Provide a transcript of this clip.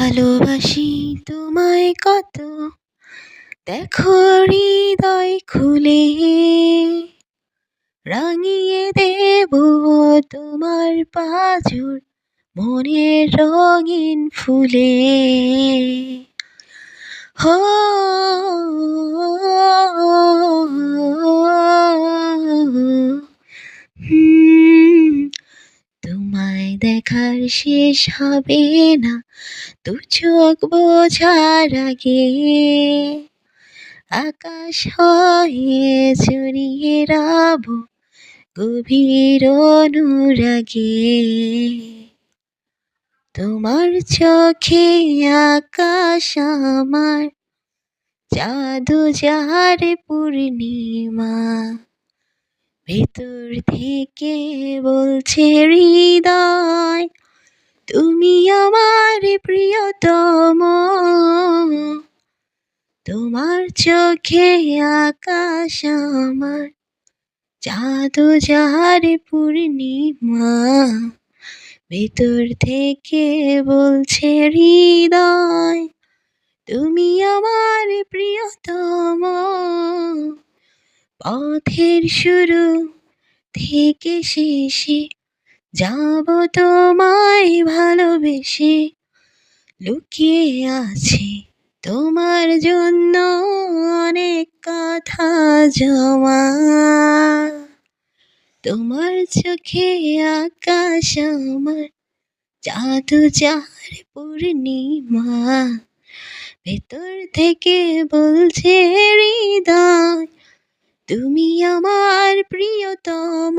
ভালোবাসি তোমায় কত, দেখো হৃদয় খুলে রাঙিয়ে দেব তোমার পাঁজর মনের রঙিন ফুলে। হো হুম, তোমায় দেখার শেষ হবে না দু চোখ বোঝার আগে, আকাশ হয়ে জড়িয়ে রব গভীর অনুরাগে। তোমার চোখে আকাশ আমার জাদু যারে পূর্ণিমা, ভেতর থেকে বলছে হৃদয় তুমি আমার প্রিয়তম। তোমার চোখে আকাশ আমার জাদু যারে পূর্ণিমা, ভেতর থেকে বলছে হৃদয় তুমি আমার প্রিয়তম। পথের শুরু থেকে শেষে যাব তোমায় ভালোবেসে, লুকিয়ে আছে তোমার জন্য অনেক কথা জমা। তোমার চোখে আকাশ আমার জাদু যার পূর্ণিমা, ভেতর থেকে বলছে হৃদয় তুমি আমার প্রিয়তম।